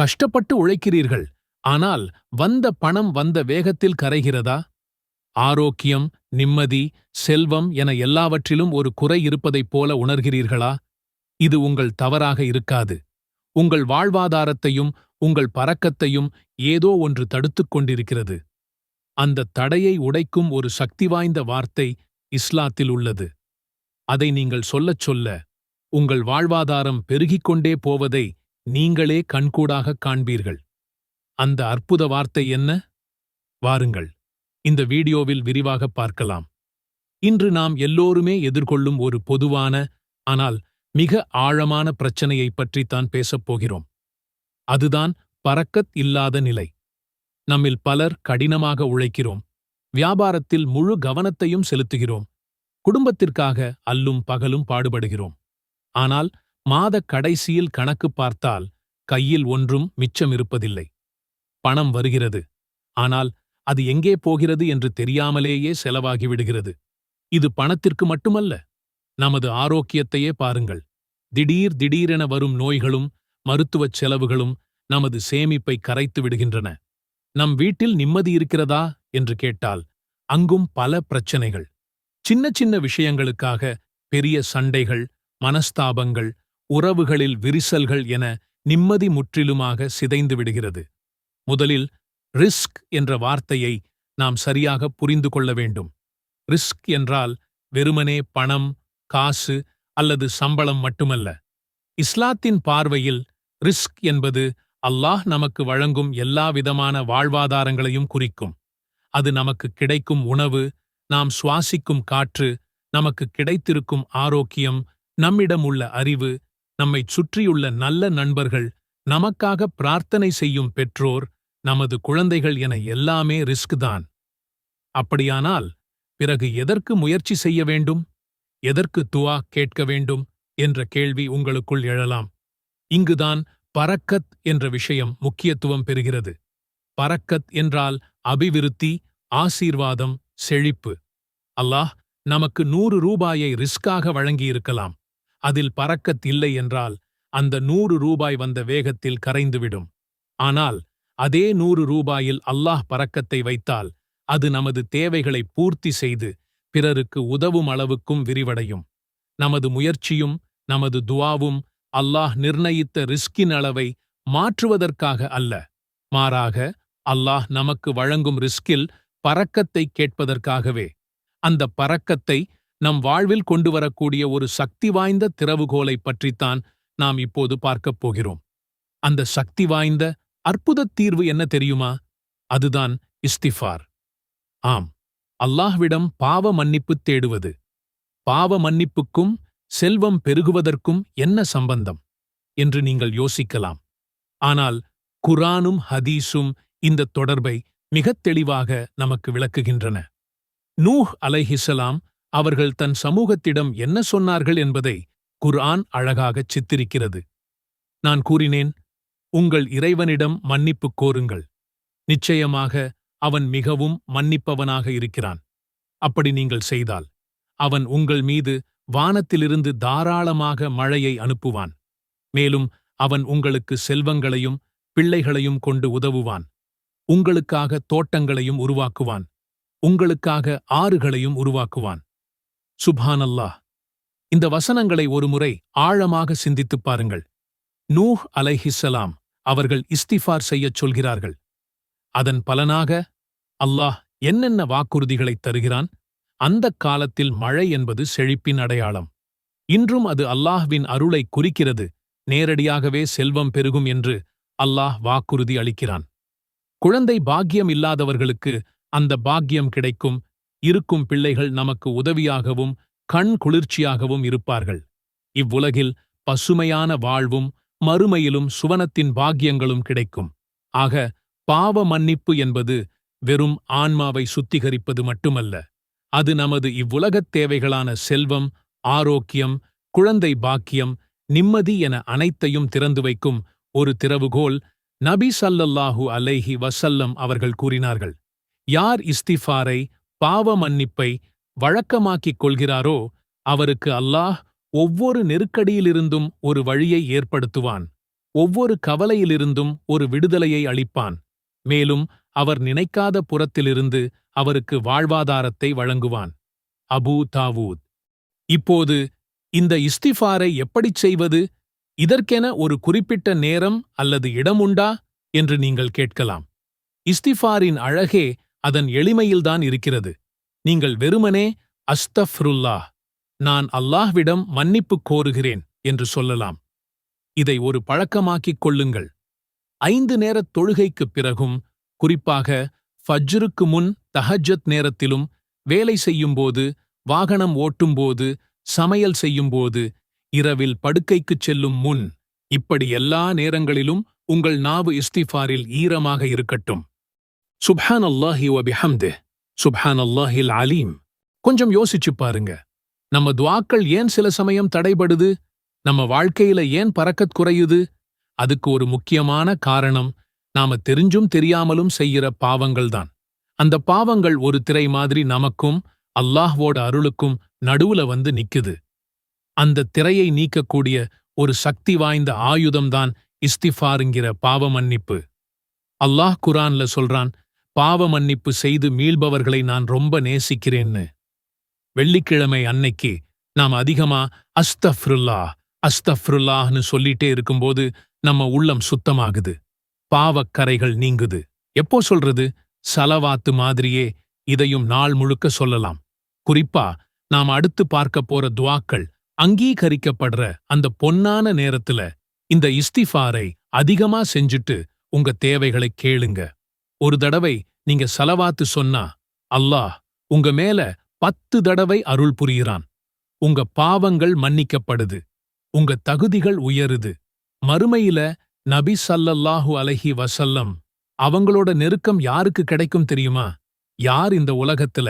கஷ்டப்பட்டு உழைக்கிறீர்கள், ஆனால் வந்த பணம் வந்த வேகத்தில் கரைகிறதா? ஆரோக்கியம், நிம்மதி, செல்வம் என எல்லாவற்றிலும் ஒரு குறை இருப்பதைப் போல உணர்கிறீர்களா? இது உங்கள் தவறாக இருக்காது. உங்கள் வாழ்வாதாரத்தையும் உங்கள் பறக்கத்தையும் ஏதோ ஒன்று தடுத்துக் கொண்டிருக்கிறது. அந்த தடையை உடைக்கும் ஒரு சக்தி வாய்ந்த வார்த்தை இஸ்லாத்தில் உள்ளது. அதை நீங்கள் சொல்லச் சொல்ல உங்கள் வாழ்வாதாரம் பெருகிக் கொண்டே போவதை நீங்களே கண்கூடாகக் காண்பீர்கள். அந்த அற்புத வார்த்தை என்ன? வாருங்கள், இந்த வீடியோவில் விரிவாகப் பார்க்கலாம். இன்று நாம் எல்லோருமே எதிர்கொள்ளும் ஒரு பொதுவான, ஆனால் மிக ஆழமான பிரச்சனையைப் பற்றித்தான் பேசப் போகிறோம். அதுதான் பரக்கத் இல்லாத நிலை. நம்மில் பலர் கடினமாக உழைக்கிறோம், வியாபாரத்தில் முழு கவனத்தையும் செலுத்துகிறோம், குடும்பத்திற்காக அல்லும் பகலும் பாடுபடுகிறோம். ஆனால் மாதக் கடைசியில் கணக்கு பார்த்தால் கையில் ஒன்றும் மிச்சமிருப்பதில்லை. பணம் வருகிறது, ஆனால் அது எங்கே போகிறது என்று தெரியாமலேயே செலவாகிவிடுகிறது. இது பணத்திற்கு மட்டுமல்ல, நமது ஆரோக்கியத்தையே பாருங்கள். திடீரென வரும் நோய்களும் மருத்துவச் செலவுகளும் நமது சேமிப்பை கரைத்து விடுகின்றன. நம் வீட்டில் நிம்மதி இருக்கிறதா என்று கேட்டால் அங்கும் பல பிரச்சனைகள். சின்ன சின்ன விஷயங்களுக்காக பெரிய சண்டைகள், மனஸ்தாபங்கள், உறவுகளில் விரிசல்கள் என நிம்மதி முற்றிலுமாக சிதைந்து விடுகிறது. முதலில் ரிஸ்க் என்ற வார்த்தையை நாம் சரியாக புரிந்து கொள்ள வேண்டும். ரிஸ்க் என்றால் வெறுமனே பணம், காசு அல்லது சம்பளம் மட்டுமல்ல. இஸ்லாத்தின் பார்வையில் ரிஸ்க் என்பது அல்லாஹ் நமக்கு வழங்கும் எல்லாவிதமான வாழ்வாதாரங்களையும் குறிக்கும். அது நமக்கு கிடைக்கும் உணவு, நாம் சுவாசிக்கும் காற்று, நமக்கு கிடைத்திருக்கும் ஆரோக்கியம், நம்மிடம் உள்ள அறிவு, நம்மைச் சுற்றியுள்ள நல்ல நண்பர்கள், நமக்காக பிரார்த்தனை செய்யும் பெற்றோர், நமது குழந்தைகள் என எல்லாமே ரிஸ்க் தான். அப்படியானால் பிறகு எதற்கு முயற்சி செய்ய வேண்டும், எதற்கு துஆ கேட்க வேண்டும் என்ற கேள்வி உங்களுக்குள் எழலாம். இங்குதான் பரக்கத் என்ற விஷயம் முக்கியத்துவம் பெறுகிறது. பரக்கத் என்றால் அபிவிருத்தி, ஆசீர்வாதம், செழிப்பு. அல்லாஹ் நமக்கு 100 ரூபாயை ரிஸ்காக வழங்கியிருக்கலாம். அதில் பரக்கத் இல்லை என்றால் அந்த 100 ரூபாய் வந்த வேகத்தில் கரைந்துவிடும். ஆனால் அதே 100 ரூபாயில் அல்லாஹ் பரக்கத்தை வைத்தால் அது நமது தேவைகளை பூர்த்தி செய்து பிறருக்கு உதவும் அளவுக்கும் விரிவடையும். நமது முயற்சியும் நமது துஆவும் அல்லாஹ் நிர்ணயித்த ரிஸ்கின் அளவை மாற்றுவதற்காக அல்ல, மாறாக அல்லாஹ் நமக்கு வழங்கும் ரிஸ்கில் பரக்கத்தை கேட்பதற்காகவே. அந்த பரக்கத்தை நம் வாழ்வில் கொண்டு வரக்கூடிய ஒரு சக்தி வாய்ந்த திறவுகோலை பற்றித்தான் நாம் இப்போது பார்க்கப் போகிறோம். அந்த சக்தி வாய்ந்த அற்புதத் தீர்வு என்ன தெரியுமா? அதுதான் இஸ்திஃபார். ஆம், அல்லாஹ்விடம் பாவ மன்னிப்பு தேடுவது. பாவ மன்னிப்புக்கும் செல்வம் பெருகுவதற்கும் என்ன சம்பந்தம் என்று நீங்கள் யோசிக்கலாம். ஆனால் குர்ஆனும் ஹதீஸும் இந்த தொடர்பை மிகத் தெளிவாக நமக்கு விளக்குகின்றன. நூஹ் அலைஹிஸ்ஸலாம் அவர்கள் தன் சமூகத்திடம் என்ன சொன்னார்கள் என்பதை குர்ஆன் அழகாகச் சித்திரிக்கிறது. நான் கூறினேன், உங்கள் இறைவனிடம் மன்னிப்புக் கோருங்கள், நிச்சயமாக அவன் மிகவும் மன்னிப்பவனாக இருக்கிறான். அப்படி நீங்கள் செய்தால் அவன் உங்கள் மீது வானத்திலிருந்து தாராளமாக மழையை அனுப்புவான். மேலும் அவன் உங்களுக்கு செல்வங்களையும் பிள்ளைகளையும் கொண்டு உதவுவான். உங்களுக்காக தோட்டங்களையும் உருவாக்குவான். உங்களுக்காக ஆறுகளையும் உருவாக்குவான். சுப்ஹானல்லாஹ்! இந்த வசனங்களை ஒருமுறை ஆழமாக சிந்தித்துப் பாருங்கள். நூஹ் அலைஹிஸ்ஸலாம் அவர்கள் இஸ்திஃபார் செய்யச் சொல்கிறார்கள். அதன் பலனாக அல்லாஹ் என்னென்ன வாக்குறுதிகளைத் தருகிறான்? அந்தக் காலத்தில் மழை என்பது செழிப்பின் அடையாளம். இன்றும் அது அல்லாஹ்வின் அருளை குறிக்கிறது. நேரடியாகவே செல்வம் பெருகும் என்று அல்லாஹ் வாக்குறுதி அளிக்கிறான். குழந்தை பாக்கியம் இல்லாதவர்களுக்கு அந்த பாக்கியம் கிடைக்கும். இருக்கும் பிள்ளைகள் நமக்கு உதவியாகவும் கண் குளிர்ச்சியாகவும் இருப்பார்கள். இவ்வுலகில் பசுமையான வாழ்வும் மறுமையிலும் சுவனத்தின் பாக்கியங்களும் கிடைக்கும். ஆக பாவ மன்னிப்பு என்பது வெறும் ஆன்மாவை சுத்திகரிப்பது மட்டுமல்ல, அது நமது இவ்வுலகத் தேவைகளான செல்வம், ஆரோக்கியம், குழந்தை பாக்கியம், நிம்மதி என அனைத்தையும் திறந்து வைக்கும் ஒரு திறவுகோல். நபி ஸல்லல்லாஹு அலைஹி வஸல்லம் அவர்கள் கூறினார்கள், யார் இஸ்திஃபாரை, பாவ மன்னிப்பை வழக்கமாக்கிக் கொள்கிறாரோ அவருக்கு அல்லாஹ் ஒவ்வொரு நெருக்கடியிலிருந்தும் ஒரு வழியை ஏற்படுத்துவான். ஒவ்வொரு கவலையிலிருந்தும் ஒரு விடுதலையை அளிப்பான். மேலும் அவர் நினைக்காத புறத்திலிருந்து அவருக்கு வாழ்வாதாரத்தை வழங்குவான். அபூ தாவூத். இப்போது இந்த இஸ்திஃபாரை எப்படிச் செய்வது? இதற்கென ஒரு குறிப்பிட்ட நேரம் அல்லது இடம் உண்டா என்று நீங்கள் கேட்கலாம். இஸ்திஃபாரின் அழகே அதன் எளிமையில்தான் இருக்கிறது. நீங்கள் வெறுமனே அஸ்தஃப்ருல்லாஹ், நான் அல்லாஹ்விடம் மன்னிப்பு கோருகிறேன் என்று சொல்லலாம். இதை ஒரு பழக்கமாக்கிக் கொள்ளுங்கள். 5 நேரத் தொழுகைக்குப் பிறகும், குறிப்பாக ஃபஜ்ருக்கு முன் தஹஜ்ஜத் நேரத்திலும், வேலை செய்யும்போது, வாகனம் ஓட்டும்போது, சமையல் செய்யும்போது, இரவில் படுக்கைக்குச் செல்லும் முன், இப்படி எல்லா நேரங்களிலும் உங்கள் நாவு இஸ்திஃபாரில் ஈரமாக இருக்கட்டும். சுப்ஹானல்லாஹி வ பிஹம்திஹ், சுப்ஹானல்லாஹில் அலீம். கொஞ்சம் யோசிச்சுப் பாருங்க. நம்ம துஆக்கள் ஏன் சில சமயம் தடைபடுது? நம்ம வாழ்க்கையில ஏன் பரக்கத் குறையுது? அதுக்கு ஒரு முக்கியமான காரணம் நாம தெரிஞ்சும் தெரியாமலும் செய்யற பாவங்கள்தான். அந்த பாவங்கள் ஒரு திரை மாதிரி நமக்கும் அல்லாஹ்வோட அருளுக்கும் நடுவுல வந்து நிக்குது. அந்த திரையை நீக்கக்கூடிய ஒரு சக்தி வாய்ந்த ஆயுதம்தான் இஸ்திஃபாருங்கிற பாவ மன்னிப்பு. அல்லாஹ் குர்ஆன்ல சொல்றான், பாவ மன்னிப்பு செய்து மீள்பவர்களை நான் ரொம்ப நேசிக்கிறேன்னு. வெள்ளிக்கிழமை அன்னைக்கு நாம் அதிகமா அஸ்தஃப்ருல்லாஹ் அஸ்தஃப்ருல்லாஹ்னு சொல்லிட்டே இருக்கும்போது நம்ம உள்ளம் சுத்தமாகுது, பாவக்கரைகள் நீங்குது. எப்போ சொல்றது? சலவாத்து மாதிரியே இதையும் நாள் முழுக்க சொல்லலாம். குறிப்பா நாம் அடுத்து பார்க்க போற துஆக்கள் அங்கீகரிக்கப்படுற அந்த பொன்னான நேரத்துல இந்த இஸ்திஃபாரை அதிகமா செஞ்சுட்டு உங்க தேவைகளை கேளுங்க. ஒரு தடவை நீங்க சலவாத்து சொன்னா அல்லாஹ் உங்க மேல 10 தடவை அருள் புரிகிறான். உங்க பாவங்கள் மன்னிக்கப்படுது, உங்க தகுதிகள் உயருது. மறுமையில நபி ஸல்லல்லாஹு அலைஹி வஸல்லம் அவங்களோட நெருக்கம் யாருக்கு கிடைக்கும் தெரியுமா? யார் இந்த உலகத்துல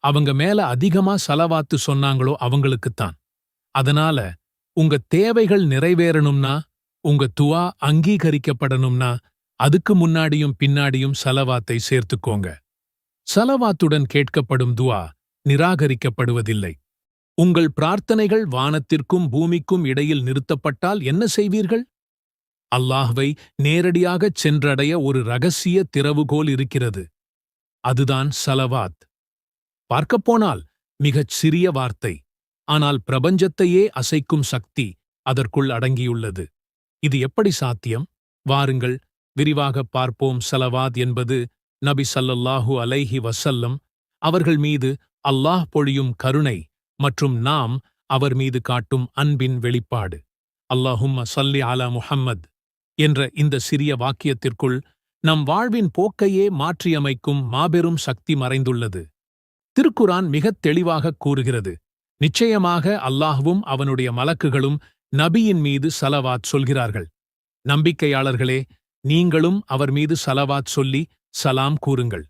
அவங்க மேல அதிகமா சலவாத்து சொன்னாங்களோ அவங்களுக்குத்தான். அதனால உங்க தேவைகள் நிறைவேறணும்னா, உங்க துஆ அங்கீகரிக்கப்படணும்னா, அதுக்கு முன்னாடியும் பின்னாடியும் சலவாத்தை சேர்த்துக்கோங்க. சலவாத்துடன் கேட்கப்படும் துஆ நிராகரிக்கப்படுவதில்லை. உங்கள் பிரார்த்தனைகள் வானத்திற்கும் பூமிக்கும் இடையில் நிறுத்தப்பட்டால் என்ன செய்வீர்கள்? அல்லாஹ்வை நேரடியாகச் சென்றடைய ஒரு ரகசிய திறவுகோல் இருக்கிறது. அதுதான் சலவாத். பார்க்கப்போனால் மிகச் சிறிய வார்த்தை, ஆனால் பிரபஞ்சத்தையே அசைக்கும் சக்தி அதற்குள் அடங்கியுள்ளது. இது எப்படி சாத்தியம்? வாருங்கள் விரிவாகப் பார்ப்போம். சலவாத் என்பது நபி ஸல்லல்லாஹு அலைஹி வஸல்லம் அவர்கள் மீது அல்லாஹ் பொழியும் கருணை மற்றும் நாம் அவர் மீது காட்டும் அன்பின் வெளிப்பாடு. அல்லாஹும்ம ஸல்லி அலா முஹம்மத் என்ற இந்த சிறிய வாக்கியத்திற்குள் நம் வாழ்வின் போக்கையே மாற்றியமைக்கும் மாபெரும் சக்தி மறைந்துள்ளது. திருக்குர்ஆன் மிகத் தெளிவாகக் கூறுகிறது, நிச்சயமாக அல்லாஹ்வும் அவனுடைய மலக்குகளும் நபியின் மீது சலவாத் சொல்கிறார்கள். நம்பிக்கையாளர்களே, நீங்களும் அவர் மீது சலவாத் சொல்லி சலாம் கூறுங்கள்.